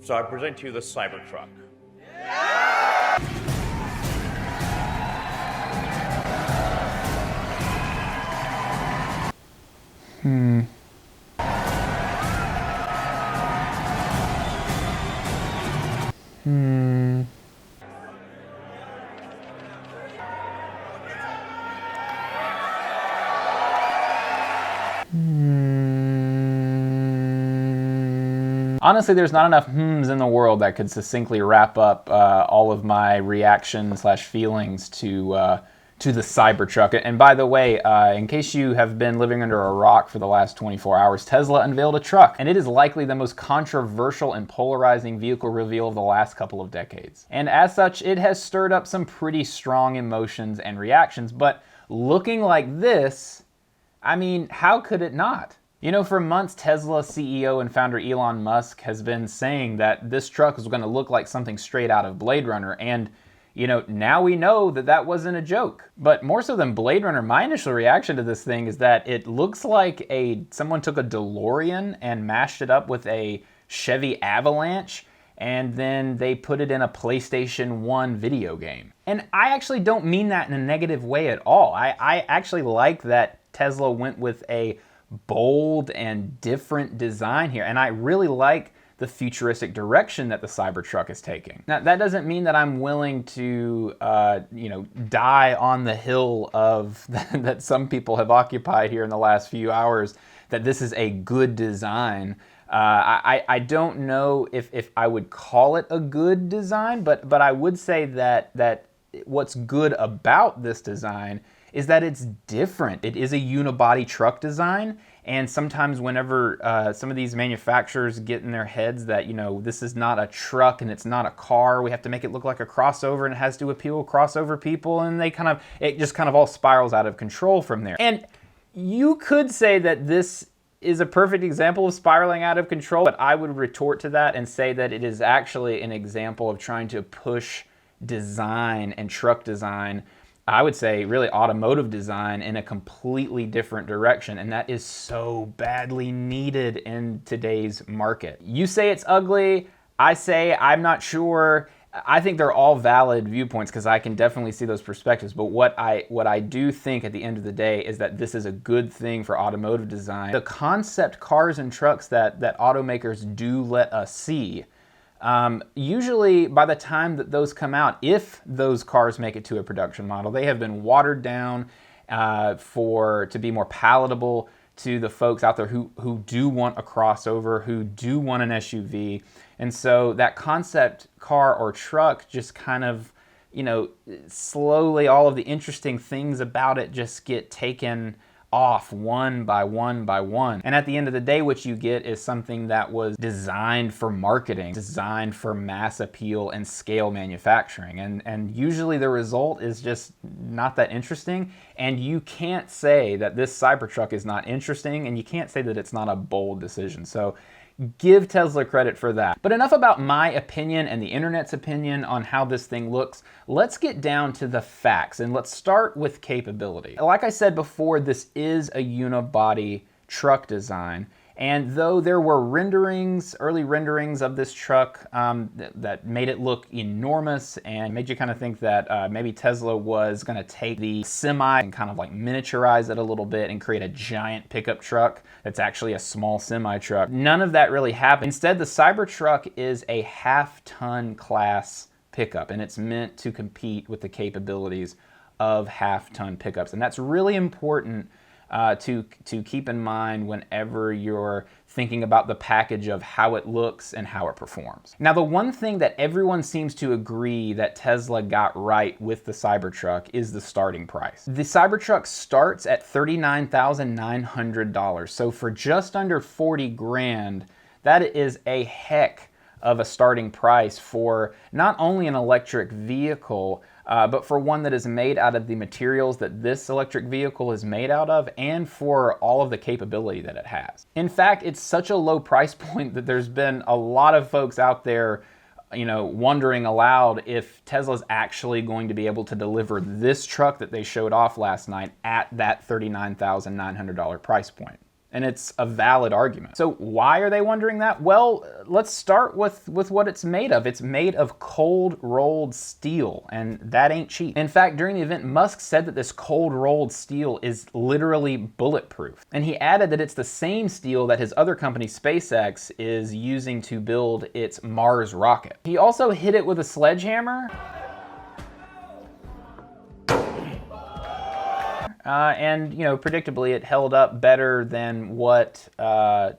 So I present to you the Cybertruck. Honestly, there's not enough hmms in the world that could succinctly wrap up all of my reaction / feelings to the Cybertruck. And by the way, in case you have been living under a rock for the last 24 hours, Tesla unveiled a truck, and it is likely the most controversial and polarizing vehicle reveal of the last couple of decades. And as such, it has stirred up some pretty strong emotions and reactions, but looking like this, I mean, how could it not? You know, for months, Tesla CEO and founder Elon Musk has been saying that this truck is going to look like something straight out of Blade Runner, and you know, now we know that that wasn't a joke. But more so than Blade Runner, my initial reaction to this thing is that it looks like someone took a DeLorean and mashed it up with a Chevy Avalanche, and then they put it in a PlayStation 1 video game. And I actually don't mean that in a negative way at all. I actually like that Tesla went with a bold and different design here, and I really like the futuristic direction that the Cybertruck is taking. Now, that doesn't mean that I'm willing to, you know, die on the hill of that some people have occupied here in the last few hours, that this is a good design. I don't know if I would call it a good design, but I would say that what's good about this design is that it's different. It is a unibody truck design, and sometimes whenever some of these manufacturers get in their heads that, you know, this is not a truck and it's not a car, we have to make it look like a crossover and it has to appeal crossover people, and it just kind of all spirals out of control from there. And you could say that this is a perfect example of spiraling out of control, but I would retort to that and say that it is actually an example of trying to push design and truck design, I would say really automotive design, in a completely different direction, and that is so badly needed in today's market. You say it's ugly, I say I'm not sure. I think they're all valid viewpoints because I can definitely see those perspectives, but what I do think at the end of the day is that this is a good thing for automotive design. The concept cars and trucks that automakers do let us see, usually by the time that those come out, if those cars make it to a production model, they have been watered down to be more palatable to the folks out there who do want a crossover, who do want an SUV. And so that concept car or truck just kind of, you know, slowly all of the interesting things about it just get taken off one by one by one. And at the end of the day, what you get is something that was designed for marketing, designed for mass appeal and scale manufacturing. And usually the result is just not that interesting. And you can't say that this Cybertruck is not interesting, and you can't say that it's not a bold decision. So give Tesla credit for that. But enough about my opinion and the internet's opinion on how this thing looks. Let's get down to the facts, and let's start with capability. Like I said before, this is a unibody truck design, and though there were early renderings of this truck that made it look enormous and made you kind of think that maybe Tesla was going to take the semi and kind of like miniaturize it a little bit and create a giant pickup truck that's actually a small semi truck. None of that really happened. Instead, the Cybertruck is a half-ton class pickup, and it's meant to compete with the capabilities of half-ton pickups, and that's really important to keep in mind whenever you're thinking about the package of how it looks and how it performs. Now, the one thing that everyone seems to agree that Tesla got right with the Cybertruck is the starting price. The Cybertruck starts at $39,900. So for just under 40 grand, that is a heck of a starting price for not only an electric vehicle, but for one that is made out of the materials that this electric vehicle is made out of, and for all of the capability that it has. In fact, it's such a low price point that there's been a lot of folks out there, you know, wondering aloud if Tesla's actually going to be able to deliver this truck that they showed off last night at that $39,900 price point. And it's a valid argument. So why are they wondering that? Well, let's start with what it's made of. It's made of cold rolled steel, and that ain't cheap. In fact, during the event, Musk said that this cold rolled steel is literally bulletproof. And he added that it's the same steel that his other company, SpaceX, is using to build its Mars rocket. He also hit it with a sledgehammer. And, you know, predictably, it held up better than what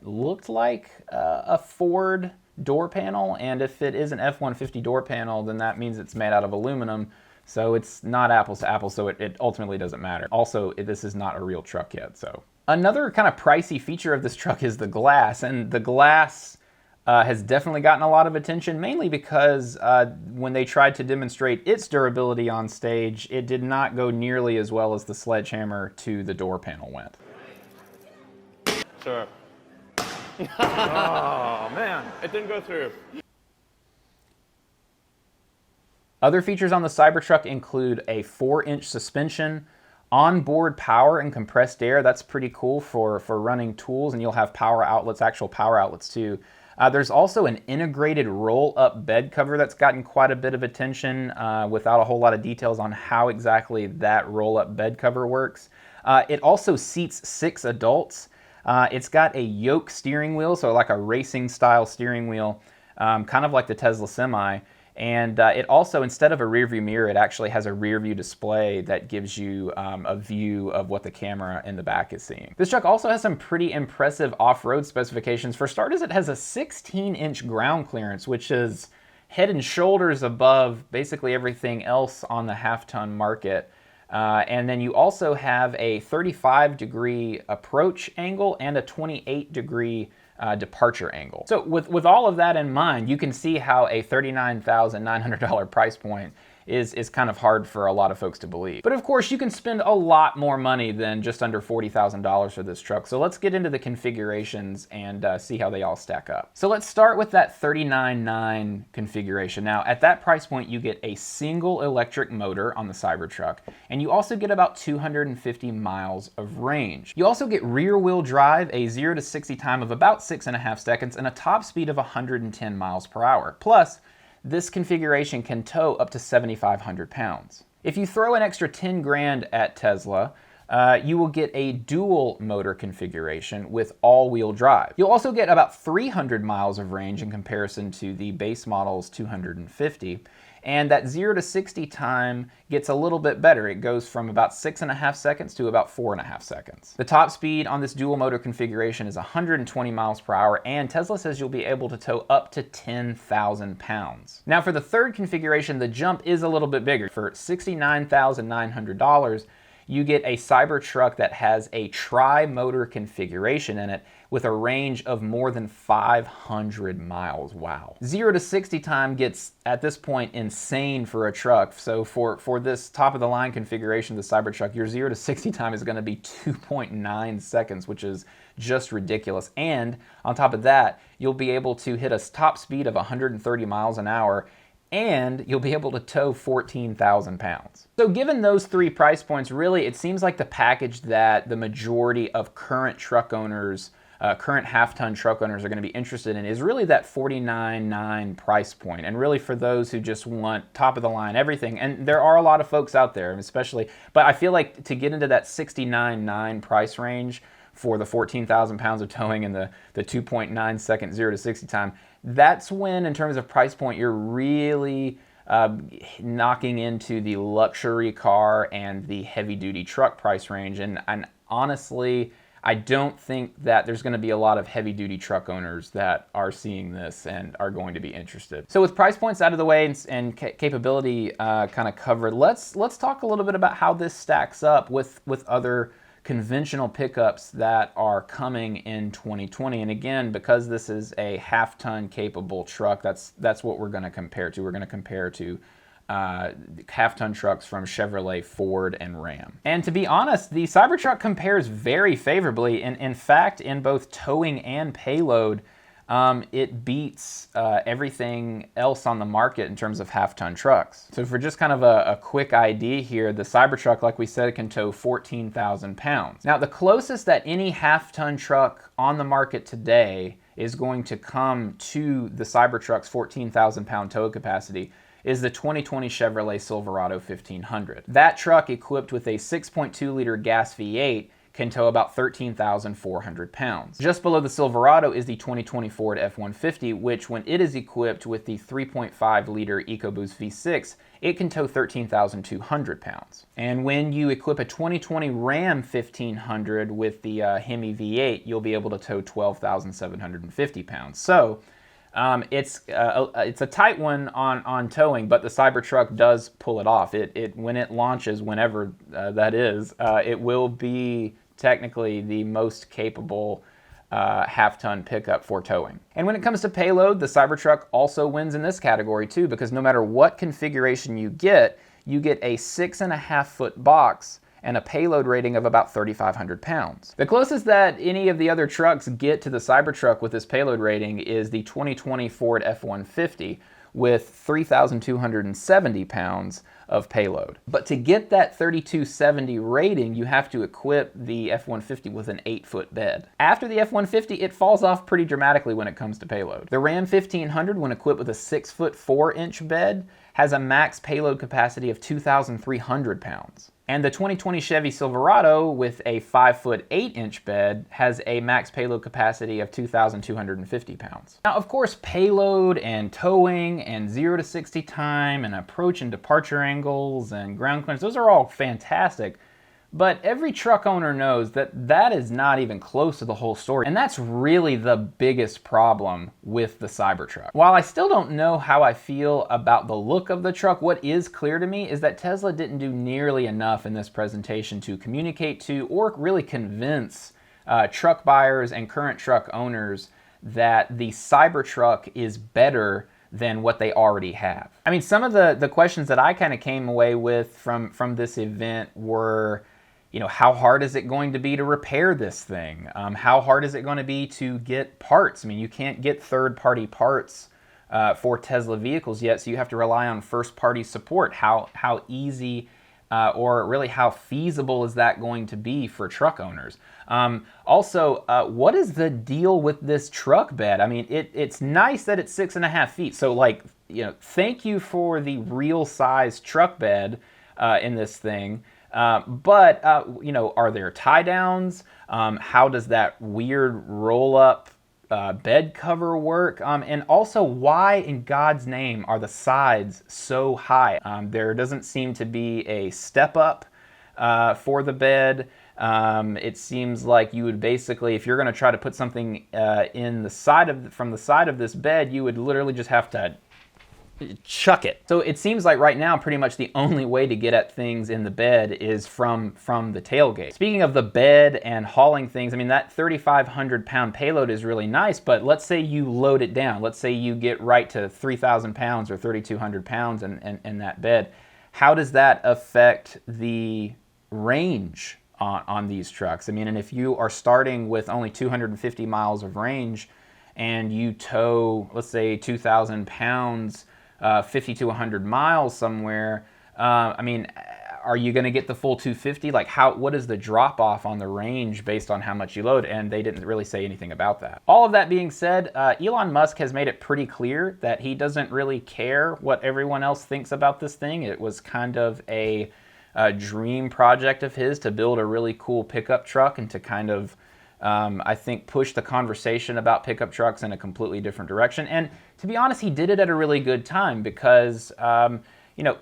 looked like a Ford door panel. And if it is an F-150 door panel, then that means it's made out of aluminum. So it's not apples to apples, so it ultimately doesn't matter. Also, this is not a real truck yet, so. Another kind of pricey feature of this truck is the glass. And the glass has definitely gotten a lot of attention, mainly because when they tried to demonstrate its durability on stage, it did not go nearly as well as the sledgehammer to the door panel went. Sure. Oh, man, it didn't go through. Other features on the Cybertruck include a 4-inch suspension, onboard power and compressed air. That's pretty cool for running tools, and you'll have power outlets, actual power outlets too. There's also an integrated roll-up bed cover that's gotten quite a bit of attention without a whole lot of details on how exactly that roll-up bed cover works. It also seats 6 adults. It's got a yoke steering wheel, so like a racing-style steering wheel, kind of like the Tesla Semi. And it also, instead of a rear view mirror, it actually has a rear view display that gives you a view of what the camera in the back is seeing. This truck also has some pretty impressive off-road specifications. For starters, it has a 16-inch ground clearance, which is head and shoulders above basically everything else on the half-ton market. And then you also have a 35-degree approach angle and a 28-degree departure angle. So with all of that in mind, you can see how a $39,900 price point is kind of hard for a lot of folks to believe. But of course, you can spend a lot more money than just under $40,000 for this truck. So let's get into the configurations and see how they all stack up. So let's start with that $39,900 configuration. Now, at that price point, you get a single electric motor on the Cybertruck, and you also get about 250 miles of range. You also get rear-wheel drive, a 0 to 60 time of about 6.5 seconds, and a top speed of 110 miles per hour. Plus, this configuration can tow up to 7,500 pounds. If you throw an extra 10 grand at Tesla, you will get a dual motor configuration with all-wheel drive. You'll also get about 300 miles of range in comparison to the base model's 250. And that 0 to 60 time gets a little bit better. It goes from about 6.5 seconds to about 4.5 seconds. The top speed on this dual motor configuration is 120 miles per hour, and Tesla says you'll be able to tow up to 10,000 pounds. Now for the third configuration, the jump is a little bit bigger. For $69,900, you get a Cybertruck that has a tri-motor configuration in it with a range of more than 500 miles. Wow. 0 to 60 time gets, at this point, insane for a truck. So for this top-of-the-line configuration of the Cybertruck, your 0 to 60 time is going to be 2.9 seconds, which is just ridiculous. And on top of that, you'll be able to hit a top speed of 130 miles an hour, and you'll be able to tow 14,000 pounds. So given those 3 price points, really, it seems like the package that the majority of current truck owners, current half-ton truck owners are going to be interested in is really that $49,900 price point. And really for those who just want top-of-the-line everything, and there are a lot of folks out there, especially, but I feel like to get into that $69,900 price range for the 14,000 pounds of towing and the 2.9 second 0 to 60 time, that's when, in terms of price point, you're really knocking into the luxury car and the heavy-duty truck price range. And honestly, I don't think that there's going to be a lot of heavy-duty truck owners that are seeing this and are going to be interested. So with price points out of the way and capability kind of covered, let's talk a little bit about how this stacks up with other conventional pickups that are coming in 2020. And again, because this is a half-ton capable truck, that's what we're going to compare to. We're going to compare to half-ton trucks from Chevrolet, Ford, and Ram. And to be honest, the Cybertruck compares very favorably. In fact, in both towing and payload, it beats everything else on the market in terms of half-ton trucks. So for just kind of a quick idea here, the Cybertruck, like we said, can tow 14,000 pounds. Now, the closest that any half-ton truck on the market today is going to come to the Cybertruck's 14,000 pound tow capacity is the 2020 Chevrolet Silverado 1500. That truck, equipped with a 6.2 liter gas V8, can tow about 13,400 pounds. Just below the Silverado is the 2020 Ford F-150, which when it is equipped with the 3.5 liter EcoBoost V6, it can tow 13,200 pounds. And when you equip a 2020 Ram 1500 with the Hemi V8, you'll be able to tow 12,750 pounds. So it's a tight one on towing, but the Cybertruck does pull it off. When it launches, whenever that is, it will be technically the most capable half-ton pickup for towing. And when it comes to payload, the Cybertruck also wins in this category too, because no matter what configuration you get a 6.5-foot box and a payload rating of about 3,500 pounds. The closest that any of the other trucks get to the Cybertruck with this payload rating is the 2020 Ford F-150 with 3,270 pounds of payload. But to get that 3,270 rating, you have to equip the F-150 with an 8-foot bed. After the F-150, it falls off pretty dramatically when it comes to payload. The Ram 1500, when equipped with a 6-foot 4-inch bed, has a max payload capacity of 2,300 pounds. And the 2020 Chevy Silverado with a 5-foot 8-inch bed has a max payload capacity of 2,250 pounds. Now, of course, payload and towing and 0 to 60 time and approach and departure angles and ground clearance, those are all fantastic. But every truck owner knows that that is not even close to the whole story. And that's really the biggest problem with the Cybertruck. While I still don't know how I feel about the look of the truck, what is clear to me is that Tesla didn't do nearly enough in this presentation to communicate to or really convince truck buyers and current truck owners that the Cybertruck is better than what they already have. I mean, some of the questions that I kind of came away with from this event were, how hard is it going to be to repair this thing? How hard is it going to be to get parts? I mean, you can't get third-party parts for Tesla vehicles yet, so you have to rely on first-party support. How easy or really how feasible is that going to be for truck owners? Also, what is the deal with this truck bed? I mean, it's nice that it's 6.5 feet. So thank you for the real size truck bed in this thing. But are there tie downs? How does that weird roll up bed cover work? And also, why in God's name are the sides so high? There doesn't seem to be a step up for the bed. It seems like you would basically, if you're going to try to put something from the side of this bed, you would literally just have to chuck it. So it seems like right now pretty much the only way to get at things in the bed is from the tailgate. Speaking of the bed and hauling things, I mean, that 3,500 pound payload is really nice, but let's say you load it down. Let's say you get right to 3,000 pounds or 3,200 pounds in that bed. How does that affect the range on these trucks? I mean, and if you are starting with only 250 miles of range and you tow, let's say 2,000 pounds 50 to 100 miles somewhere, I mean, are you going to get the full 250? Like, what is the drop off on the range based on how much you load? And they didn't really say anything about that. All of that being said, Elon Musk has made it pretty clear that he doesn't really care what everyone else thinks about this thing. It was kind of a dream project of his to build a really cool pickup truck and to kind of I think push the conversation about pickup trucks in a completely different direction. And to be honest, he did it at a really good time because,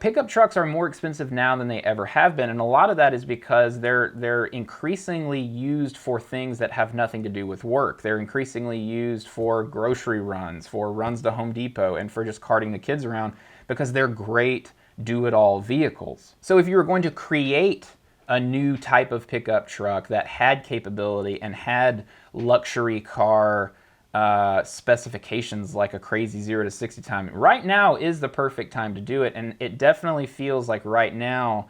pickup trucks are more expensive now than they ever have been. And a lot of that is because they're increasingly used for things that have nothing to do with work. They're increasingly used for grocery runs, for runs to Home Depot, and for just carting the kids around because they're great do-it-all vehicles. So if you were going to create a new type of pickup truck that had capability and had luxury car specifications like a crazy 0 to 60 time, right now is the perfect time to do it. And it definitely feels like right now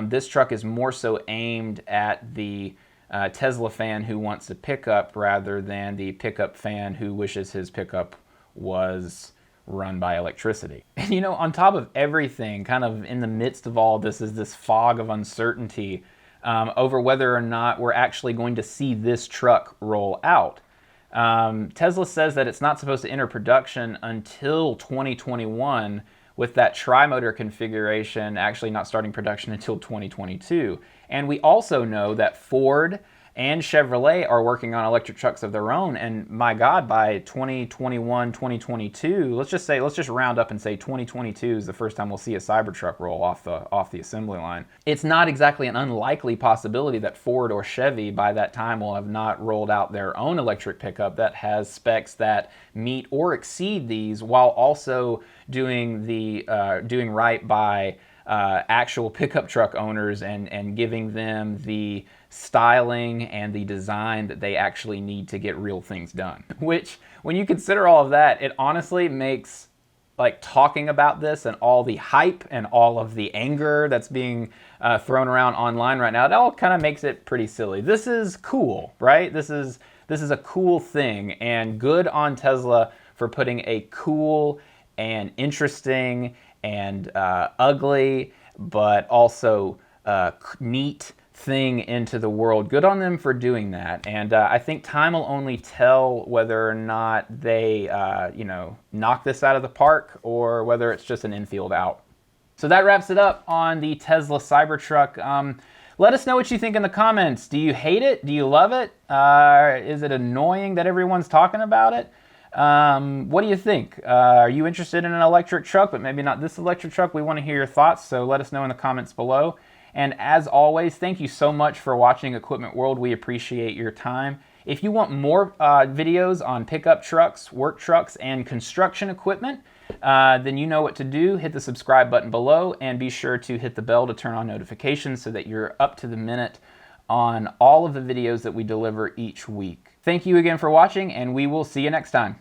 this truck is more so aimed at the Tesla fan who wants a pickup rather than the pickup fan who wishes his pickup was run by electricity. And you know, on top of everything, kind of in the midst of all this is this fog of uncertainty over whether or not we're actually going to see this truck roll out. Tesla says that it's not supposed to enter production until 2021, with that tri-motor configuration actually not starting production until 2022. And we also know that Ford and Chevrolet are working on electric trucks of their own, and my God, by 2021, 2022, let's just round up and say 2022 is the first time we'll see a Cybertruck roll off the assembly line. It's not exactly an unlikely possibility that Ford or Chevy by that time will have not rolled out their own electric pickup that has specs that meet or exceed these, while also doing right by actual pickup truck owners and giving them the styling and the design that they actually need to get real things done. Which, when you consider all of that, it honestly makes like talking about this and all the hype and all of the anger that's being thrown around online right now, it all kind of makes it pretty silly. This is cool, right? This is a cool thing, and good on Tesla for putting a cool and interesting and ugly, but also neat thing into the world. Good on them for doing that. And I think time will only tell whether or not they, knock this out of the park or whether it's just an infield out. So that wraps it up on the Tesla Cybertruck. Let us know what you think in the comments. Do you hate it? Do you love it? Is it annoying that everyone's talking about it? What do you think? Are you interested in an electric truck, but maybe not this electric truck? We want to hear your thoughts, so let us know in the comments below. And as always, thank you so much for watching Equipment World. We appreciate your time. If you want more videos on pickup trucks, work trucks, and construction equipment, then you know what to do. Hit the subscribe button below and be sure to hit the bell to turn on notifications so that you're up to the minute on all of the videos that we deliver each week. Thank you again for watching, and we will see you next time.